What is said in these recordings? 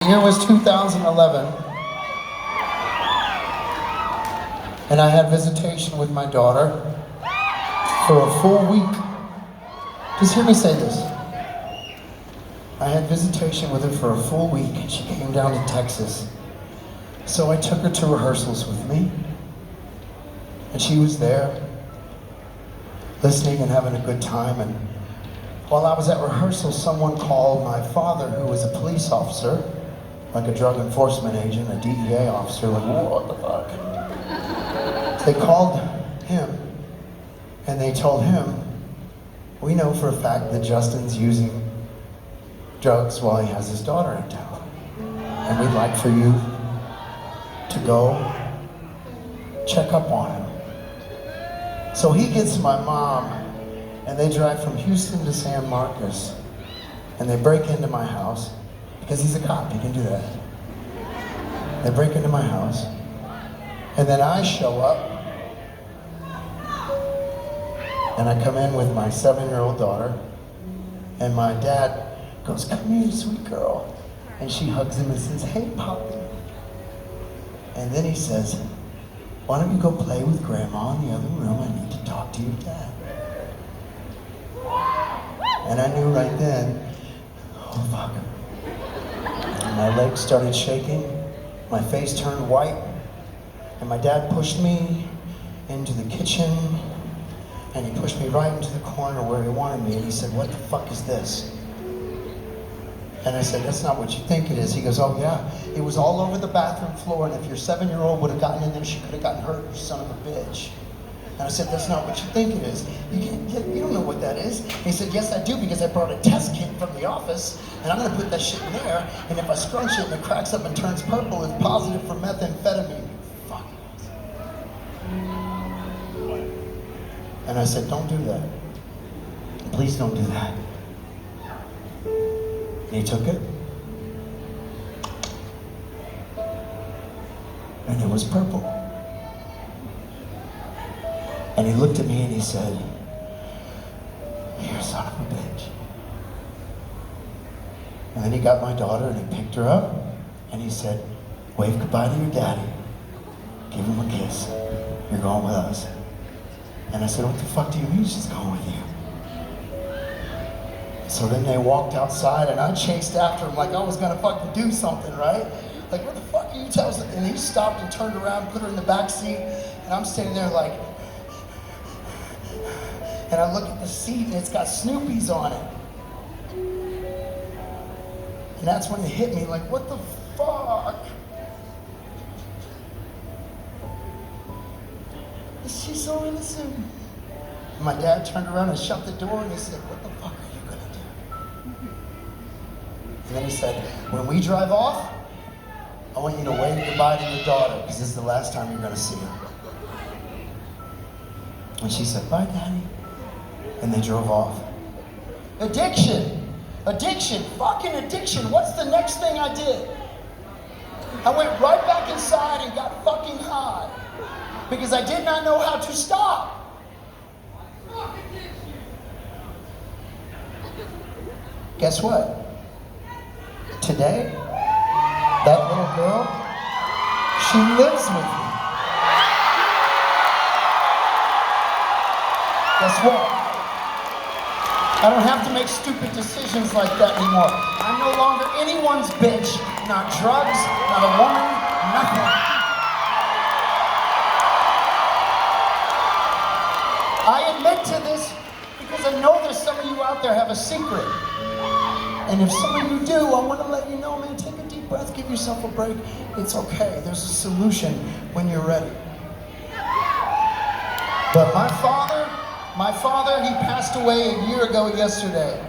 The year was 2011, and I had visitation with my daughter for a full week. Just hear me say this. I had visitation with her for a full week, and she came down to Texas. So I took her to rehearsals with me, and she was there, listening and having a good time. And while I was at rehearsal, someone called my father, who was a police officer, like a drug enforcement agent, a DEA officer, like, what the fuck? They called him, and they told him, we know for a fact that Justin's using drugs while he has his daughter in town. And we'd like for you to go check up on him. So he gets my mom, and they drive from Houston to San Marcos, and they break into my house, because he's a cop, he can do that. They break into my house, and then I show up, and I come in with my 7-year-old daughter, and my dad goes, come here, sweet girl. And she hugs him and says, hey, Poppy. And then he says, why don't you go play with Grandma in the other room? I need to talk to your dad. And I knew right then, oh, fuck. And my legs started shaking, my face turned white, and my dad pushed me into the kitchen, and he pushed me right into the corner where he wanted me, and he said, what the fuck is this? And I said, that's not what you think it is. He goes, oh yeah, it was all over the bathroom floor, and if your 7-year-old would have gotten in there, she could have gotten hurt, you son of a bitch. And I said, that's not what you think it is. You don't know what that is. And he said, yes, I do, because I brought a test kit from the office, and I'm gonna put that shit in there, and if I scrunch it and it cracks up and turns purple, it's positive for methamphetamine. Fuck. And I said, don't do that. Please don't do that. And he took it, and it was purple. And he looked at me and he said, you're a son of a bitch. And then he got my daughter and he picked her up, and he said, wave goodbye to your daddy. Give him a kiss. You're going with us. And I said, what the fuck do you mean she's going with you? So then they walked outside, and I chased after him like I was gonna fucking do something, right? Like, what the fuck are you telling me? And he stopped and turned around, put her in the back seat, and I'm standing there like, and I look at the seat, and it's got Snoopy's on it. And that's when it hit me, like, what the fuck? She's so innocent. And my dad turned around and shut the door, and he said, what the fuck are you gonna do? And then he said, when we drive off, I want you to wave goodbye to your daughter, because this is the last time you're gonna see her. And she said, bye, Daddy. And they drove off. Addiction, fucking addiction. What's the next thing I did? I went right back inside and got fucking high, because I did not know how to stop. Guess what? Today, that little girl, she lives with me. Guess what? I don't have to make stupid decisions like that anymore. I'm no longer anyone's bitch. Not drugs, not a woman, nothing. I admit to this because I know there's some of you out there have a secret. And if some of you do, I want to let you know, man, take a deep breath, give yourself a break. It's okay. There's a solution when you're ready. But my father, he passed away a year ago yesterday.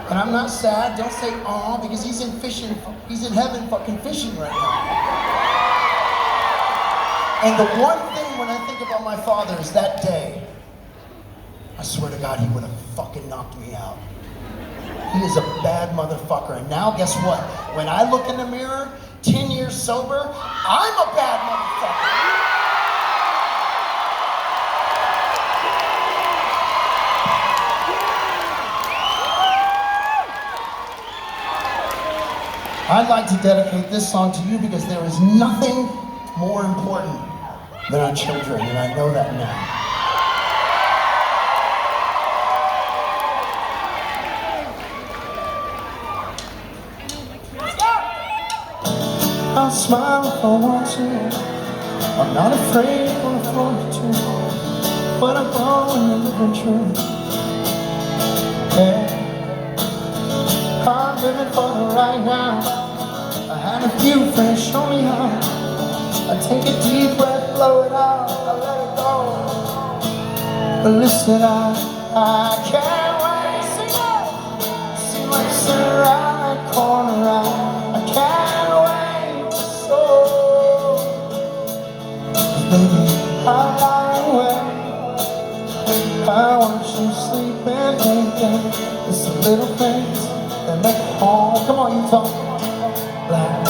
And I'm not sad, don't say aw, because he's in heaven fucking fishing right now. And the one thing when I think about my father is that day, I swear to God, he would have fucking knocked me out. He is a bad motherfucker. And now guess what? When I look in the mirror, 10 years sober, I'm a bad motherfucker. I'd like to dedicate this song to you because there is nothing more important than our children, and I know that now. I'll smile if I want to. I'm not afraid when I fall to. But I'm going to live in truth. Yeah. I'm living for the right now. I had a few friends show me how. I take a deep breath, blow it out, I let it go. But listen, I can't wait. See what's around that corner. I can't wait. So, baby, I lie awake. I want you sleeping, thinking it's the little things that make it home. Come on, you talk. Like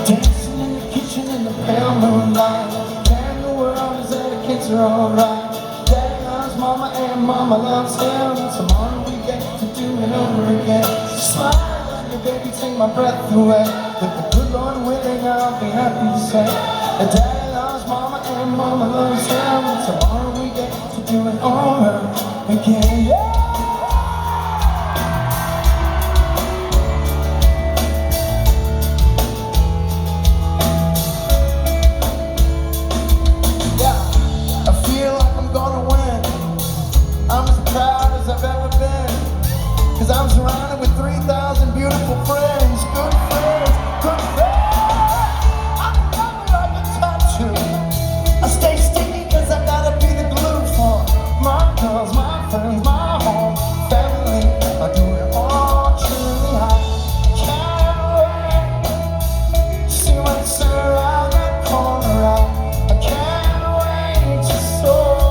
dancing in the kitchen in the pale moonlight. And the world is that the kids are alright. Daddy loves mama and mama loves him. Tomorrow we get to do it over again. Smile at me, baby, take my breath away. With the good Lord willing, I'll be happy to say that Daddy loves mama and mama loves him. Tomorrow we get to do it over again. Yeah. I'm surrounded with 3,000 beautiful friends, good friends, good friends. I love you, I can touch you. I stay sticky cause I gotta be the glue for my girls, my friends, my home, family. I do it all truly. I can't wait. See what's around that corner. I can't wait to soar.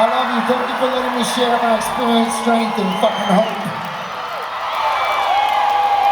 I love you. Thank you for letting me share my experience, strength, and fucking hope.